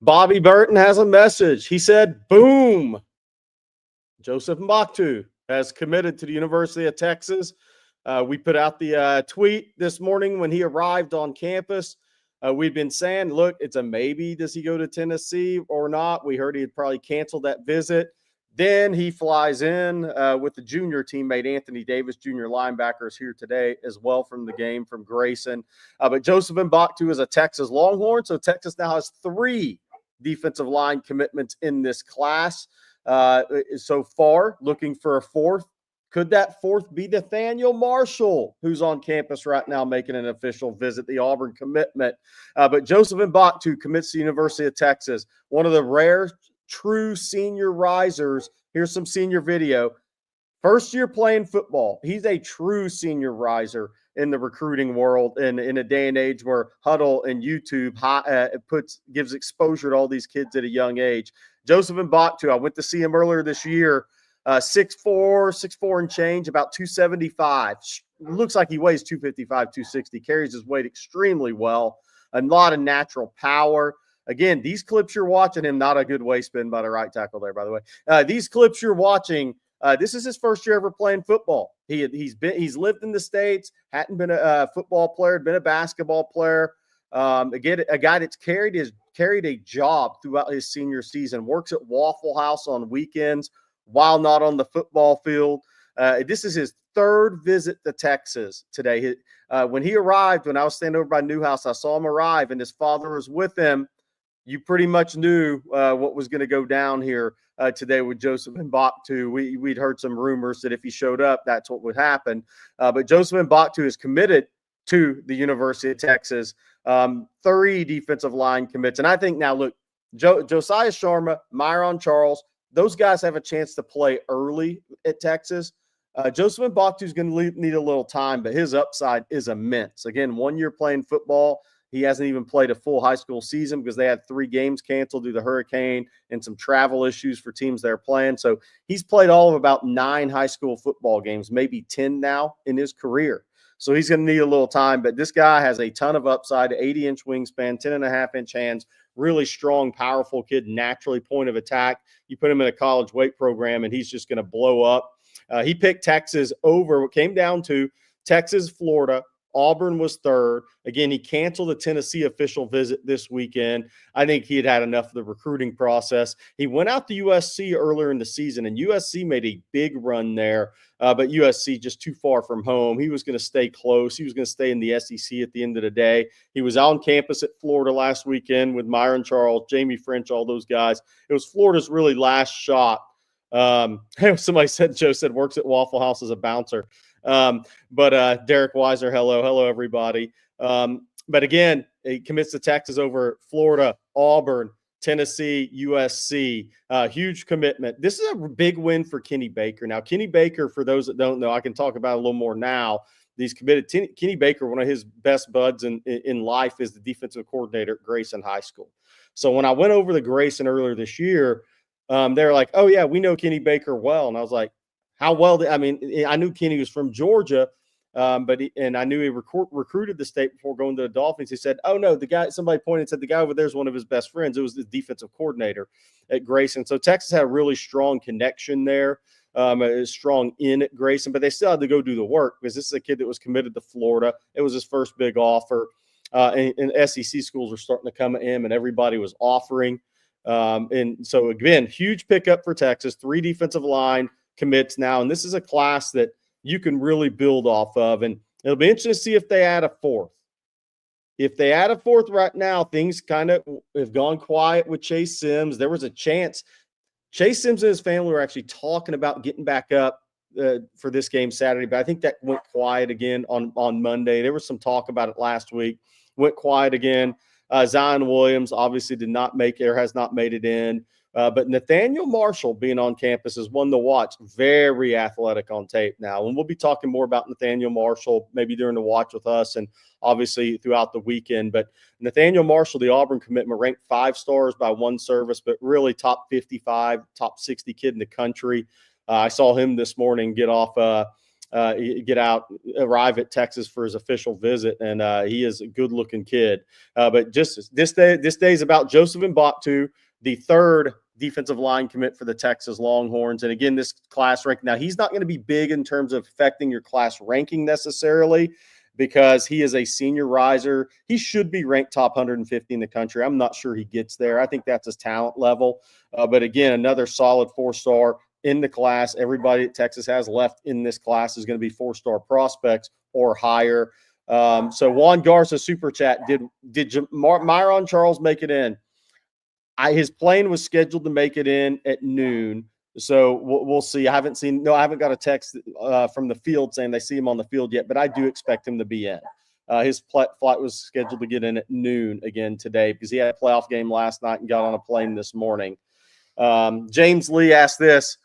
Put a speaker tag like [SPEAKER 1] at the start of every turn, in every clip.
[SPEAKER 1] Bobby Burton has a message. He said, boom, Joseph Mbatchou has committed to the University of Texas. We put out the tweet this morning when he arrived on campus. We've been saying, look, it's a maybe. Does he go to Tennessee or not? We heard he had probably canceled that visit. Then he flies in with the junior teammate, Anthony Davis, junior linebackers here today as well from the game from Grayson. But Joseph Mbatchou is a Texas Longhorn, so Texas now has 3 defensive line commitments in this class so far, looking for a 4th. Could that 4th be Nathaniel Marshall, who's on campus right now making an official visit, the Auburn commitment? But Joseph Mbatchou commits to the University of Texas, one of the rare true senior risers. Here's some senior video. First year playing football. He's a true senior riser in the recruiting world, and in a day and age where Huddle and YouTube gives exposure to all these kids at a young age. Joseph Mbatchou, I went to see him earlier this year. 6'4" and change, about 275. Looks like he weighs 255, 260. Carries his weight extremely well. A lot of natural power. Again, these clips you're watching him, not a good waist spin by the right tackle there, by the way. These clips you're watching, this is his first year ever playing football. He's lived in the States, hadn't been a football player, been a basketball player. Again, a guy that's carried a job throughout his senior season, works at Waffle House on weekends while not on the football field. This is his 3rd visit to Texas today. When he arrived, when I was standing over by Newhouse, I saw him arrive, and his father was with him. You pretty much knew what was going to go down here today with Joseph Mbatchou. We'd heard some rumors that if he showed up, that's what would happen. But Joseph Mbatchou is committed to the University of Texas. 3 defensive line commits. And I think now, look, Josiah Sharma, Myron Charles, those guys have a chance to play early at Texas. Joseph Mbatchou is going to need a little time, but his upside is immense. Again, 1 year playing football. He hasn't even played a full high school season because they had 3 games canceled due to the hurricane and some travel issues for teams they're playing. So he's played all of about 9 high school football games, maybe 10 now in his career. So he's going to need a little time, but this guy has a ton of upside, 80-inch wingspan, 10.5-inch hands, really strong, powerful kid, naturally point of attack. You put him in a college weight program, and he's just going to blow up. He picked Texas over what came down to Texas, Florida. Auburn was 3rd. Again, he canceled the Tennessee official visit this weekend. I think he had enough of the recruiting process. He went out to USC earlier in the season, and USC made a big run there, but USC just too far from home. He was going to stay close. He was going to stay in the SEC at the end of the day. He was on campus at Florida last weekend with Myron Charles, Jamie French, all those guys. It was Florida's really last shot. Somebody said, Joe said, works at Waffle House as a bouncer. But Derek Weiser, hello, everybody. But again, he commits to Texas over Florida, Auburn, Tennessee, USC. Huge commitment. This is a big win for Kenny Baker. Now, Kenny Baker, for those that don't know, I can talk about it a little more now. He's committed. Kenny Baker, one of his best buds in life, is the defensive coordinator at Grayson High School. So when I went over to Grayson earlier this year, they were like, oh, yeah, we know Kenny Baker well. And I was like, how well? I knew Kenny was from Georgia, and I knew he recruited the state before going to the Dolphins. He said, oh, no, somebody pointed and said the guy over there is one of his best friends. It was the defensive coordinator at Grayson. So Texas had a really strong connection there, strong in at Grayson, but they still had to go do the work because this is a kid that was committed to Florida. It was his first big offer, and SEC schools were starting to come at him, and everybody was offering. And so, again, huge pickup for Texas, 3 defensive line commits now, and this is a class that you can really build off of, and it'll be interesting to see if they add a 4th. If they add a 4th right now, things kind of have gone quiet with Chase Sims. There was a chance Chase Sims and his family were actually talking about getting back up for this game Saturday, but I think that went quiet again on Monday. There was some talk about it last week, went quiet again. Zion Williams obviously did not make it or has not made it in. But Nathaniel Marshall being on campus is one to watch. Very athletic on tape now. And we'll be talking more about Nathaniel Marshall maybe during the watch with us and obviously throughout the weekend. But Nathaniel Marshall, the Auburn commitment, ranked 5 stars by one service, but really top 55, top 60 kid in the country. I saw him this morning get off arrive at Texas for his official visit, and he is a good-looking kid. But just this day is about Joseph Mbatchou, the third defensive line commit for the Texas Longhorns. And again, this class rank, now he's not going to be big in terms of affecting your class ranking necessarily, because he is a senior riser. He should be ranked top 150 in the country. I'm not sure he gets there. I think that's his talent level. But again, another solid 4-star in the class. Everybody that Texas has left in this class is going to be 4-star prospects or higher. So Juan Garza super chat, did Myron Charles make it in? His plane was scheduled to make it in at noon. So we'll see. I haven't got a text from the field saying they see him on the field yet, but I do expect him to be in. His flight was scheduled to get in at noon again today because he had a playoff game last night and got on a plane this morning. James Lee asked this: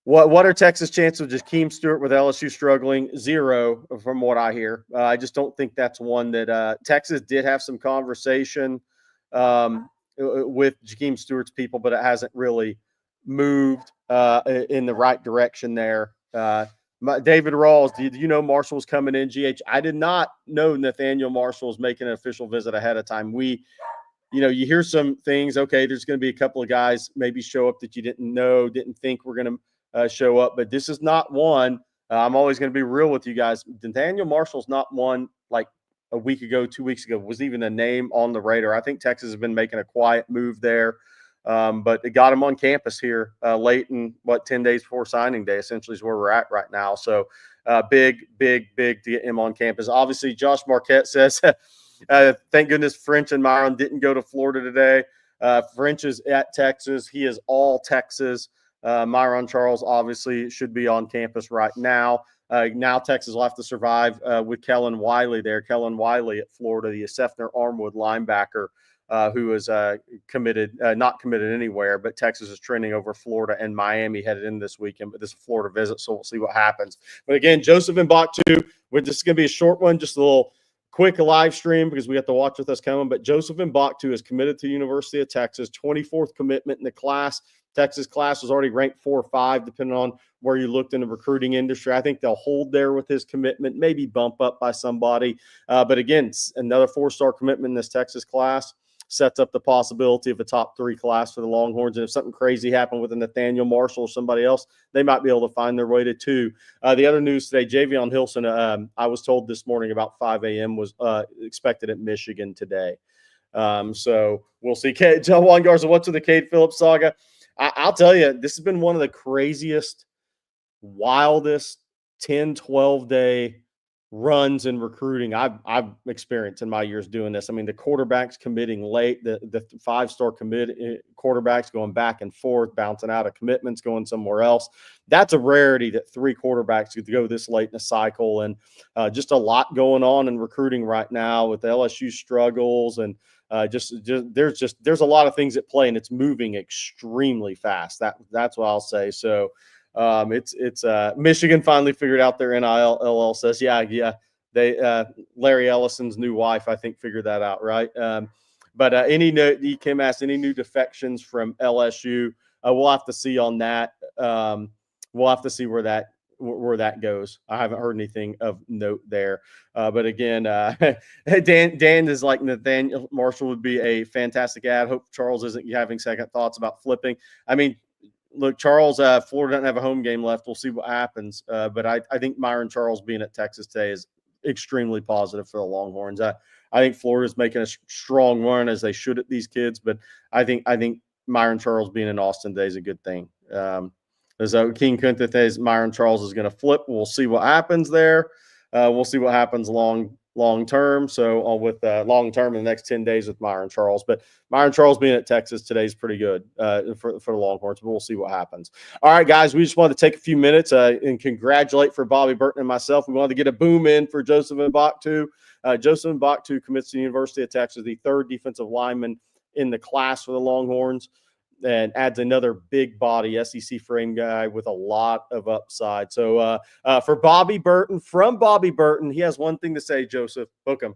[SPEAKER 1] What are Texas' chances of Jakeem Stewart with LSU struggling? 0, from what I hear. I just don't think that's one that Texas did have some conversation with Jakeem Stewart's people, but it hasn't really moved in the right direction there. David Rawls, did you know Marshall was coming in, GH? I did not know Nathaniel Marshall was making an official visit ahead of time. You hear some things, okay, there's going to be a couple of guys maybe show up that you didn't think were going to show up, but this is not one. I'm always going to be real with you guys. Nathaniel Marshall's not one like a week ago, 2 weeks ago, was even a name on the radar. I think Texas has been making a quiet move there. But it got him on campus here late in 10 days before signing day, essentially is where we're at right now. So big to get him on campus. Obviously, Josh Marquette says, thank goodness French and Myron didn't go to Florida today. French is at Texas. He is all Texas. Myron Charles obviously should be on campus right now. Now Texas will have to survive with Kellen Wiley there. Kellen Wiley at Florida, the Sefner Armwood linebacker, who is not committed anywhere, but Texas is trending over Florida and Miami headed in this weekend. But this is a Florida visit, so we'll see what happens. But again, Joseph Mbatchou, this is going to be a short one, just a little quick live stream because we have to watch with us coming. But Joseph Mbatchou is committed to the University of Texas, 24th commitment in the class. Texas class was already ranked 4 or 5, depending on where you looked in the recruiting industry. I think they'll hold there with his commitment, maybe bump up by somebody. But again, another 4-star commitment in this Texas class sets up the possibility of a top 3 class for the Longhorns. And if something crazy happened with a Nathaniel Marshall or somebody else, they might be able to find their way to 2. The other news today, Javion Hilson, I was told this morning about 5 a.m. was expected at Michigan today. So we'll see. Juan Garza, what's with the Cade Phillips saga? I'll tell you, this has been one of the craziest, wildest 10, 12-day runs in recruiting I've experienced in my years doing this. I mean, the quarterbacks committing late, the 5-star quarterbacks going back and forth, bouncing out of commitments, going somewhere else. That's a rarity that 3 quarterbacks could go this late in a cycle, and just a lot going on in recruiting right now with the LSU struggles and there's a lot of things at play, and it's moving extremely fast. That's what I'll say. So it's Michigan finally figured out their NIL. LL says, yeah. They Larry Ellison's new wife, I think, figured that out, right? But Kim asked any new defections from LSU. We'll have to see on that. We'll have to see where that goes. I haven't heard anything of note there. But again, Dan is like Nathaniel Marshall would be a fantastic ad. Hope Charles isn't having second thoughts about flipping. I mean, look, Charles, Florida doesn't have a home game left. We'll see what happens. But I think Myron Charles being at Texas today is extremely positive for the Longhorns. I think Florida's making a strong run, as they should, at these kids. But I think Myron Charles being in Austin today is a good thing. So King Kuntha says Myron Charles is going to flip. We'll see what happens there. We'll see what happens long term. So with long term in the next 10 days with Myron Charles. But Myron Charles being at Texas today is pretty good for the Longhorns. But we'll see what happens. All right, guys, we just wanted to take a few minutes and congratulate for Bobby Burton and myself. We wanted to get a boom in for Joseph Mbatchou. Joseph Mbatchou commits to the University of Texas, the 3rd defensive lineman in the class for the Longhorns, and adds another big body SEC frame guy with a lot of upside. So for Bobby Burton, from Bobby Burton, he has one thing to say, Joseph. Book him.